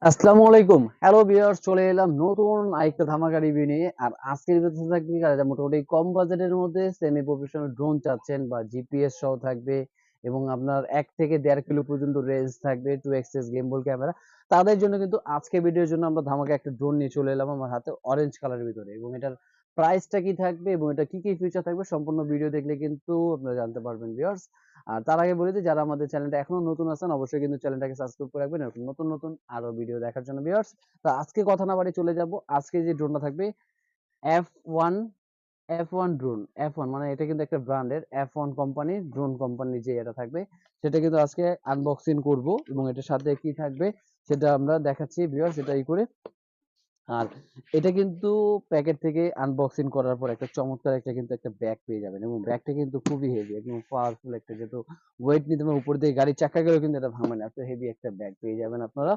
আসসালামু আলাইকুম। Hello viewers, চলে এলাম নতুন আরেকটা ধামাকা রিভিউ নিয়ে। আর আজকের ভিডিওতে থাকবে যারা মোটামুটি কম বাজেটের মধ্যে সেমি প্রফেশনাল ড্রোন চাচ্ছেন বা জিপিএস সহ থাকবে এবং আপনার ১ থেকে ১.৫ কিলো পর্যন্ত রেঞ্জ থাকবে, 2 এক্সএস গিম্বল ক্যামেরা। তাদের জন্য কিন্তু আজকের ভিডিওর জন্য আমরা ধামাকা একটা ড্রোন নিয়ে চলে এলাম আমার হাতে অরেঞ্জ কালারের ভিতরে, এবং এটার প্রাইসটা কি থাকবে এবং এটা কি ফিচার থাকবে সম্পূর্ণ ভিডিও দেখলে কিন্তু আপনারা জানতে পারবেন ভিউয়ার্স। আর তার আগে বলে দিই, যারা আমাদের চ্যানেলটা এখনো নতুন আছেন অবশ্যই কিন্তু চ্যানেলটাকে সাবস্ক্রাইব করে রাখবেন এরকম নতুন নতুন আরো ভিডিও দেখার জন্য ভিউয়ার্স। তো আজকে কথা না বাড়িয়ে চলে যাব। আজকে যে ড্রোনটা থাকবে F one F1 drone. F1 মানে এটা কিন্তু একটা ব্র্যান্ডের F1 কোম্পানির ড্রোন কোম্পানি, যে এটা থাকবে সেটা কিন্তু আজকে আনবক্সিং করব, এবং এটার সাথে কি থাকবে সেটা আমরা দেখাচ্ছি ভিউয়ার্স এটাই করে। আর এটা কিন্তু প্যাকেট থেকে আনবক্সিং করার পর একটা চমৎকার একটা ব্যাগ পেয়ে যাবেন, এবং ব্যাগটা কিন্তু খুবই হেভি, একদম পাওয়ারফুল একটা, যেহেতু ওয়েট নিতে পারবে উপর দিয়ে গাড়ির চাকা গেলেও কিন্তু এটা ভাঙবে না, এত হেভি একটা ব্যাগ পেয়ে যাবেন আপনারা।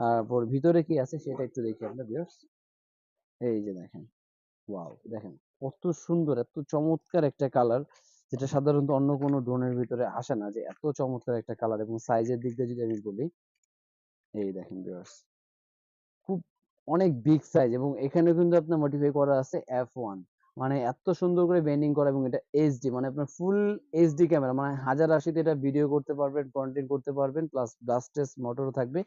আর ভিতরে কি আছে সেটা একটু দেখি আমরা ভিউয়ার্স। এই যে দেখেন, ওয়াও দেখেন কত সুন্দর, এত চমৎকার একটা কালার, যেটা সাধারণত অন্য কোনো ড্রোনের ভিতরে আসে না, যে এত চমৎকার একটা কালার। এবং সাইজের দিক দিয়ে যদি আমি বলি, এই দেখেন ভিউয়ার্স, খুব অনেক বিগ সাইজ, এবং এখানেও কিন্তু আপনার মডিফাই করা আছে F1, মানে এত সুন্দর করে বেন্ডিং করা, এবং এটা এইচডি মানে আপনার ফুল এইচডি ক্যামেরা, মানে 1080 তে এটা ভিডিও করতে পারবেন, কন্টেন্ট করতে পারবেন, প্লাস ব্লাস্টেস মোটরও থাকবে,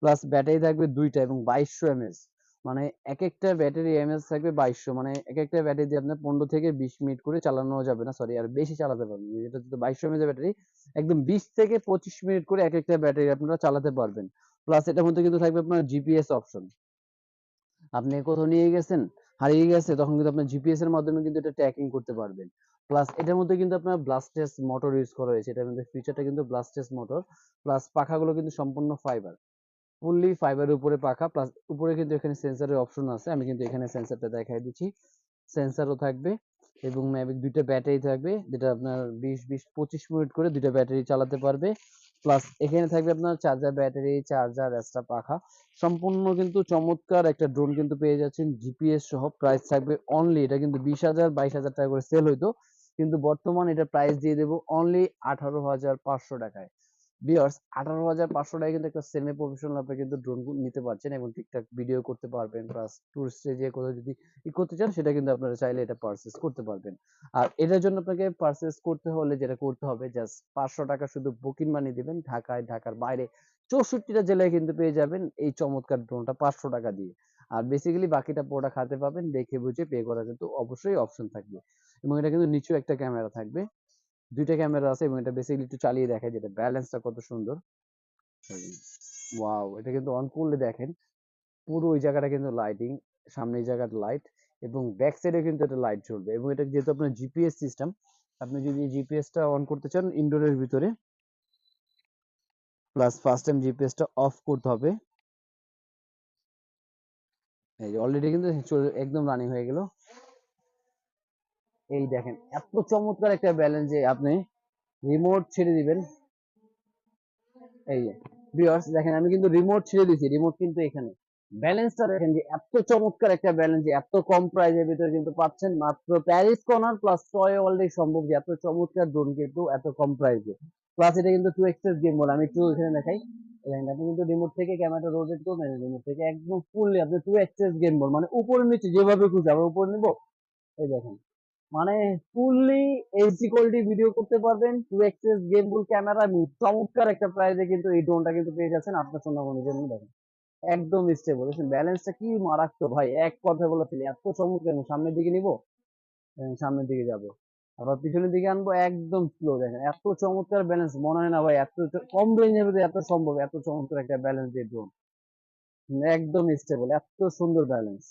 প্লাস ব্যাটারি থাকবে দুইটা এবং 2200 এমএএইচ, মানে এক একটা ব্যাটারি এমএএইচ থাকবে 2200, মানে এক একটা ব্যাটারি দিয়ে আপনার 15 থেকে 20 মিনিট করে চালানো যাবে না, সরি আর বেশি চালাতে পারবেন। এটা যদি 2200 এমএএইচ ব্যাটারি, একদম 20 থেকে 25 মিনিট করে এক একটা ব্যাটারি আপনারা চালাতে পারবেন। প্লাস এটার মধ্যে কিন্তু থাকবে আপনার জিপিএস অপশন, আপনি কোথাও নিয়ে গেছেন, হারিয়ে গেছে, তখন কিন্তু আপনার জিপিএস এর মাধ্যমে কিন্তু এটা ট্র্যাকিং করতে পারবেন। প্লাস এটার মধ্যে কিন্তু আপনার ব্লাস্টেস মোটর ইউজ করা হয়েছে, এটার মধ্যে ফিচারটা কিন্তু ব্লাস্টেস মোটর। প্লাস পাখাগুলো কিন্তু সম্পূর্ণ ফাইবার, ফুললি ফাইবারের উপরে পাখা, প্লাস উপরে কিন্তু এখানে সেন্সরের অপশন আছে, আমি কিন্তু এখানে সেন্সরটা দেখাই দিচ্ছি। সেন্সরও থাকবে, এবং ম্যাভিক দুইটা ব্যাটারি থাকবে, যেটা আপনার 20-25 মিনিট করে দুইটা ব্যাটারি চালাতে পারবে। প্লাস এখানে থাকবে আপনার চার্জার, ব্যাটারি, চার্জার, এক্সট্রা পাখা, সম্পূর্ণ কিন্তু চমৎকার একটা ড্রোন কিন্তু পেয়ে যাচ্ছেন জিপিএস সহ। প্রাইস থাকবে অনলি, এটা কিন্তু 20,000 22,000 টাকা করে সেল হইতো, কিন্তু বর্তমান এটা প্রাইস দিয়ে দেবো অনলি 18,500 টাকায়। ভিউয়ার্স, 18,500 টাকায় কিন্তু একটা সেমি প্রফেশনাল আপনি কিন্তু ড্রোন নিতে পারছেন, এবং ঠিকঠাক ভিডিও করতে পারবেন, প্লাস টুরিস্টে যে কোথাও যদি করতে চান সেটা কিন্তু আপনারা চাইলে এটা পারচেজ করতে পারবেন। আর এটার জন্য আপনাকে পারচেজ করতে হলে যেটা করতে হবে, জাস্ট 500 টাকা শুধু বুকিং মানি দিবেন, ঢাকায়, ঢাকার বাইরে 64টা জেলায় কিন্তু পেয়ে যাবেন এই চমৎকার ড্রোনটা 500 টাকা দিয়ে। আর বেসিক্যালি বাকিটা প্রোডাক্ট হাতে পাবেন, দেখে বুঝে পে করার কিন্তু অবশ্যই অপশন থাকবে। এবং এটা কিন্তু নিচেও একটা ক্যামেরা থাকবে, দুইটা ক্যামেরা আছে, এবং এটা বেসিক্যালি একটু চালিয়ে দেখায় যেটা ব্যালেন্সটা কত সুন্দর। ওয়াও, এটা কিন্তু অন করলে দেখেন পুরো ওই জায়গাটা কিন্তু লাইটিং, সামনে এই জায়গাটা লাইট, এবং ব্যাক সাইডে কিন্তু এটা লাইট জ্বলবে। এবং এটা যেহেতু আপনার জিপিএস সিস্টেম, আপনি যদি জিপিএসটা অন করতে চান ইনডোরের ভিতরে, প্লাস ফার্স্ট টাইম জিপিএসটা অফ করতে হবে। এই যে অলরেডি কিন্তু একদম রানিং হয়ে গেল। এই দেখেন এত চমৎকার একটা ব্যালেন্স, যে আপনি রিমোট ছেড়ে দিবেন। এই যে ভিউয়ার্স দেখেন, আমি কিন্তু রিমোট ছেড়ে দিয়েছি, রিমোট কিন্তু এখানে। ব্যালেন্সটা দেখেন যে এত চমৎকার একটা ব্যালেন্স, যে এত কম প্রাইসের ভিতরে কিন্তু পাচ্ছেন মাত্র প্যারিস কর্নার প্লাস টয় ওয়ার্ল্ডে সম্ভব, যে এত চমৎকার ড্রোন কিন্তু এত কম প্রাইসে। প্লাস এটা কিন্তু 2 এক্সএস গেম মোড, আমি একটু এখানে দেখাই। দেখেন আপনি কিন্তু রিমোট থেকে ক্যামেরাটা রোটেট করবেন, রিমোট থেকে একদম ফুললি আপনি 2 এক্সএস গেম মোড, মানে উপরে নিচে যেভাবে খুশি আমরা উপরে নিব। এই দেখেন, মানে ফুললি এইচডি কোয়ালিটি ভিডিও করতে পারবেন, 2 এক্সএস গেমবল ক্যামেরা, চমৎকার একটা প্রাইসে কিন্তু এই ড্রোনটা কিন্তু পেয়ে যাচ্ছেন আপনার সোনামণির জন্য। দেখেন একদম স্টেবল, ব্যালেন্সটা কি মারাত্মক ভাই, এক কথা বলে ফেলি এত চমৎকার। সামনের দিকে নিব, সামনের দিকে যাব, আবার পিছনের দিকে আনবো, একদম স্লো। দেখেন এত চমৎকার ব্যালেন্স, মনে হয় না ভাই এত কম রেঞ্জের মধ্যে এত সম্ভব, এত চমৎকার একটা ব্যালেন্স দিয়ে ড্রোন, একদম স্টেবল, এত সুন্দর ব্যালেন্স।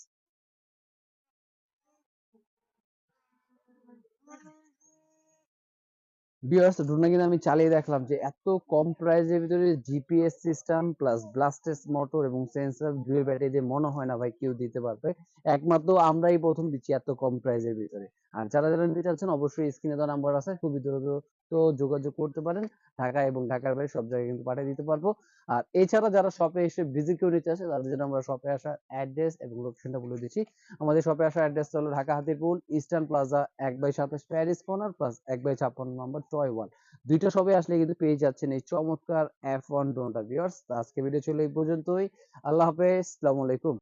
ভিউয়ার্স, ড্রোনটা কিন্তু আমি চালিয়ে দেখলাম যে এত কম প্রাইসের ভিতরে জিপিএস সিস্টেম প্লাস ব্লাস্টেস মোটর এবং সেন্সর ডুয়েল ব্যাটারি দিয়ে মনে হয় না ভাই কেউ দিতে পারবে, একমাত্র আমরাই প্রথম দিচ্ছি এত কম প্রাইসের ভিতরে। আর যারা যারা নিতে চাচ্ছেন অবশ্যই স্ক্রিনে দেওয়া নাম্বার আছে, খুবই দ্রুত তো যোগাযোগ করতে পারেন, ঢাকা এবং ঢাকার বাইরে সব জায়গায় কিন্তু পাঠিয়ে দিতে পারবো। আর এছাড়া যারা শপে এসে ভিজিট করে নিতে আসে তাদের জন্য আমরা শপে আসার অ্যাড্রেস এবং লোকেশনটা বলে দিচ্ছি। আমাদের শপে আসার অ্যাড্রেস হলো Dhaka Hatirpool Eastern Plaza 1/27 Paris corner plus 1/56 নম্বর টয় ওয়ার্ল্ড। ২ টা শপে আসলে কিন্তু পেয়ে যাচ্ছেন এই চমৎকার F1 ড্রোনটা ভিউয়ার্স। তো আজকের ভিডিও ছিল এই পর্যন্তই। আল্লাহ হাফেজ। আসসালামু আলাইকুম।